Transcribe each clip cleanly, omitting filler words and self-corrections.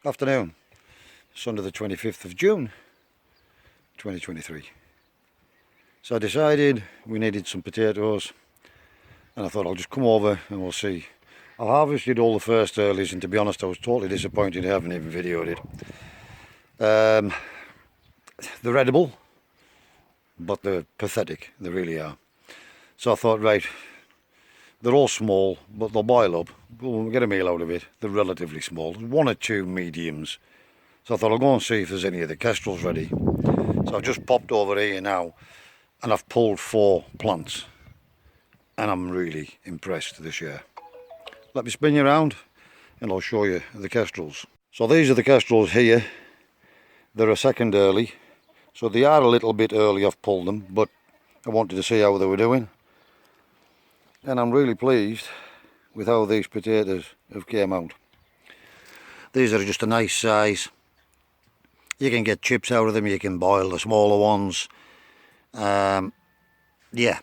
Afternoon, Sunday the 25th of June 2023. So I decided we needed some potatoes and I thought I'll just come over and we'll see. I harvested all the first earlies and to be honest I was totally disappointed I haven't even videoed it. They're edible but they're pathetic, they really are. So I thought, right, they're all small but they'll boil up, we'll get a meal out of it. They're relatively small, there's one or two mediums. So I thought I'll go and see if there's any of the kestrels ready. So I've just popped over here now and I've pulled 4 plants and I'm really impressed this year. Let me spin you around and I'll show you the kestrels. So these are the kestrels here. They're a second early, so they are a little bit early. I've pulled them, but I wanted to see how they were doing and I'm really pleased with how these potatoes have came out. These are just a nice size. You can get chips out of them, you can boil the smaller ones. Yeah,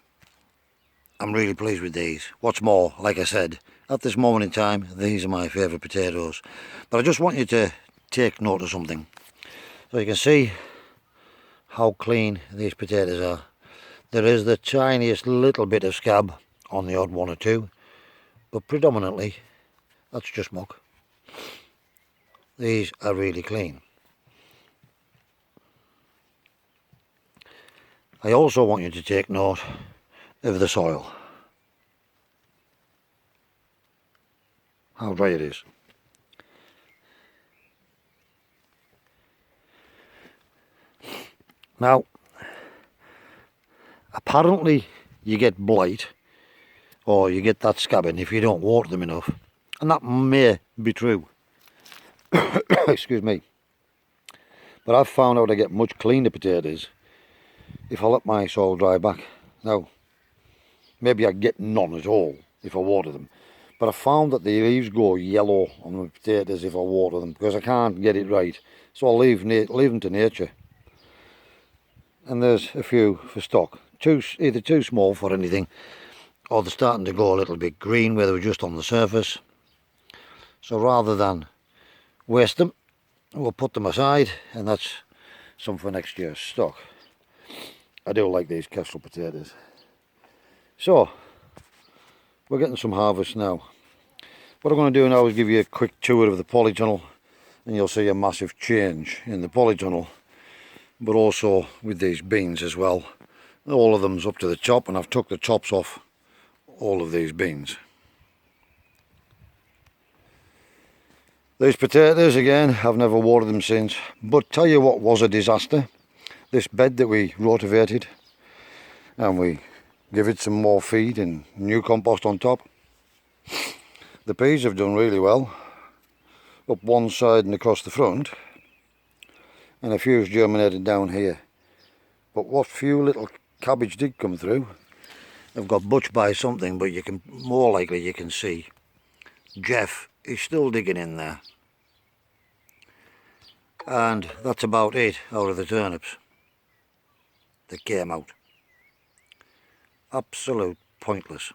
I'm really pleased with these. What's more, like I said, at this moment in time, these are my favourite potatoes. But I just want you to take note of something. So you can see how clean these potatoes are. There is the tiniest little bit of scab on the odd one or two, but predominantly that's just muck. These are really clean. I also want you to take note of the soil. How dry it is. Now, apparently you get blight or you get that scabbing if you don't water them enough, and that may be true. Excuse me. But I've found out I get much cleaner potatoes if I let my soil dry back. Now, maybe I get none at all if I water them, but I found that the leaves go yellow on the potatoes if I water them because I can't get it right. So I'll leave them to nature. And there's a few for stock. Either too small for anything, or they're starting to go a little bit green where they were just on the surface. So rather than waste them, we'll put them aside, and that's some for next year's stock. I do like these Kestrel potatoes. So, we're getting some harvest now. What I'm going to do now is give you a quick tour of the polytunnel, and you'll see a massive change in the polytunnel, but also with these beans as well. All of them's up to the top, and I've took the tops off all of these beans. These potatoes, again, I've never watered them since, but tell you what was a disaster. This bed that we rotivated and we give it some more feed and new compost on top. The peas have done really well up one side and across the front, and a few's germinated down here. But what few little cabbage did come through have got butched by something, but you can more likely you can see Jeff is still digging in there. And that's about it out of the turnips that came out. Absolute pointless.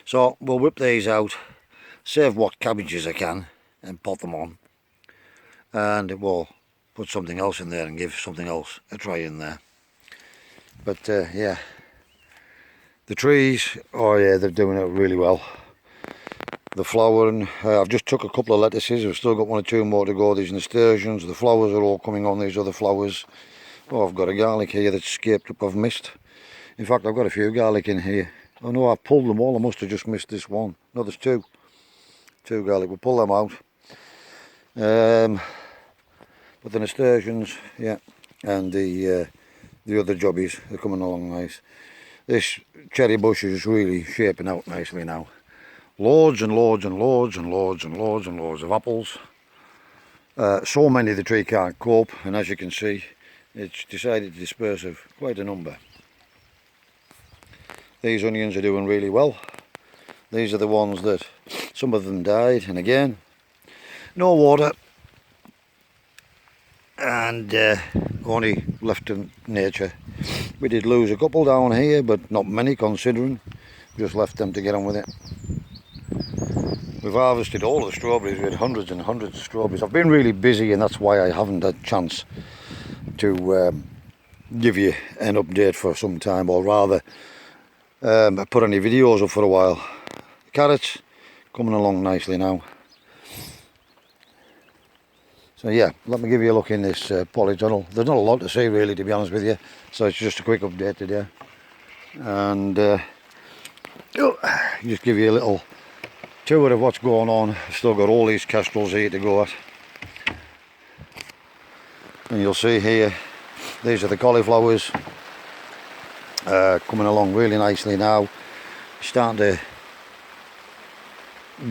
So we'll whip these out, save what cabbages I can and pot them on, and we'll put something else in there and give something else a try in there. But yeah, the trees, oh yeah, they're doing it really well. The flowering, I've just took a couple of lettuces, I've still got 1 or 2 more to go. These nasturtiums, the flowers are all coming on, these other flowers. Oh, I've got a garlic here that's escaped up, I've missed. In fact, I've got a few garlic in here. Oh no, I've pulled them all, I must have just missed this one. No, there's 2 garlic, we'll pull them out. But the nasturtiums, yeah, and the other jobbies are coming along nice. This cherry bush is really shaping out nicely now. Loads and loads and loads and loads and loads and loads of apples. So many the tree can't cope, and as you can see, it's decided to disperse of quite a number. These onions are doing really well. These are the ones that some of them died, and again, no water, and only left to nature. We did lose a couple down here, but not many considering. Just left them to get on with it. We've harvested all of the strawberries. We had hundreds and hundreds of strawberries. I've been really busy, and that's why I haven't had a chance to give you an update for some time, or rather put any videos up for a while. Carrots coming along nicely now. So yeah, let me give you a look in this polytunnel. There's not a lot to say really, to be honest with you, so it's just a quick update today, and just give you a little tour of what's going on. I've still got all these kestrels here to go at, and you'll see here, these are the cauliflowers coming along really nicely now. Starting to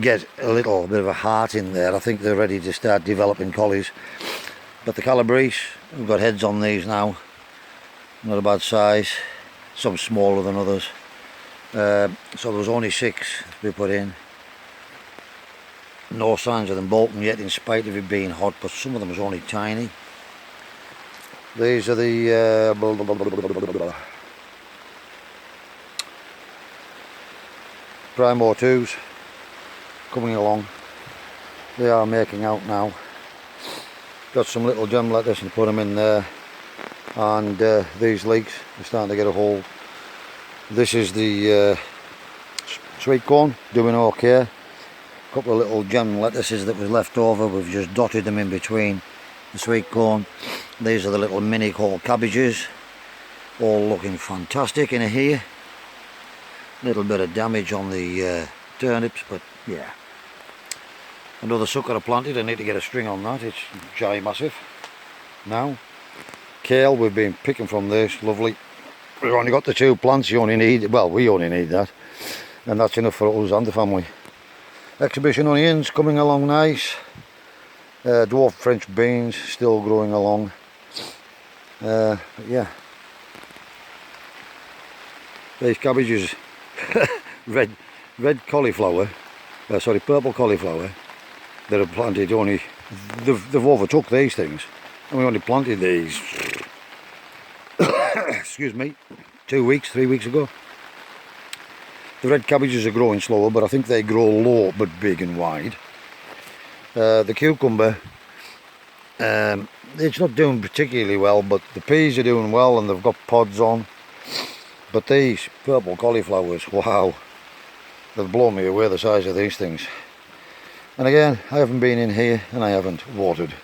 get a little bit of a heart in there. I think they're ready to start developing collies. But the calabrese, we've got heads on these now, not a bad size, some smaller than others. So there was only 6 we put in. No signs of them bolting yet, in spite of it being hot, but some of them was only tiny. These are the Primo 2s coming along. They are making out now. Got some little gem lettuce and put them in there, and these leeks are starting to get a hold. This is the sweet corn, doing okay. A couple of little gem lettuces that was left over, we've just dotted them in between the sweet corn. These are the little mini whole cabbages, all looking fantastic in here. Little bit of damage on the turnips, but yeah. Another sucker I planted, I need to get a string on that, it's giant massive. Now, kale, we've been picking from this, lovely. We've only got the 2 plants, you only need, well, we only need that, and that's enough for us and the family. Exhibition onions coming along nice. Dwarf French beans still growing along. Yeah. These cabbages, red cauliflower, purple cauliflower, that are planted only, they've overtook these things, and we only planted these, excuse me, 2 weeks, 3 weeks ago. The red cabbages are growing slower, but I think they grow low but big and wide. The cucumber, it's not doing particularly well, but the peas are doing well and they've got pods on. But these purple cauliflowers, wow, they've blown me away, the size of these things. And again, I haven't been in here and I haven't watered.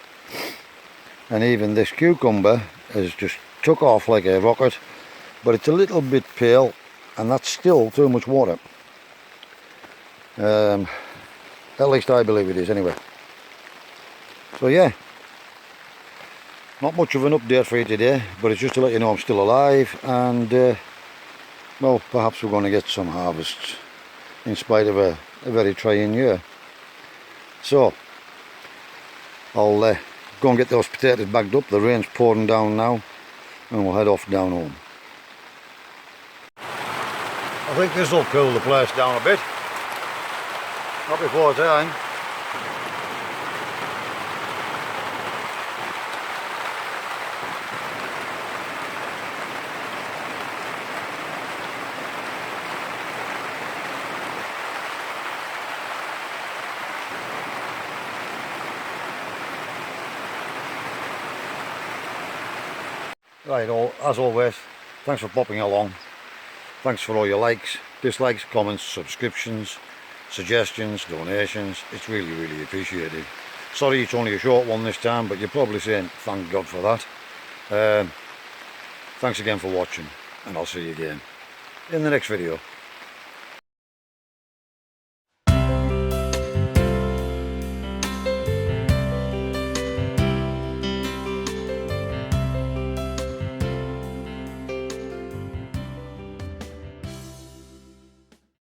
And even this cucumber has just took off like a rocket, but it's a little bit pale, and that's still too much water. At least I believe it is anyway. So yeah, not much of an update for you today, but it's just to let you know I'm still alive, and well, perhaps we're going to get some harvests in spite of a very trying year. So I'll go and get those potatoes bagged up. The rain's pouring down now, and we'll head off down home. I think this will cool the place down a bit. Not before time. Right, as always, thanks for popping along. Thanks for all your likes, dislikes, comments, subscriptions, suggestions, donations. It's really, really appreciated. Sorry it's only a short one this time, but you're probably saying thank God for that. Thanks again for watching, and I'll see you again in the next video.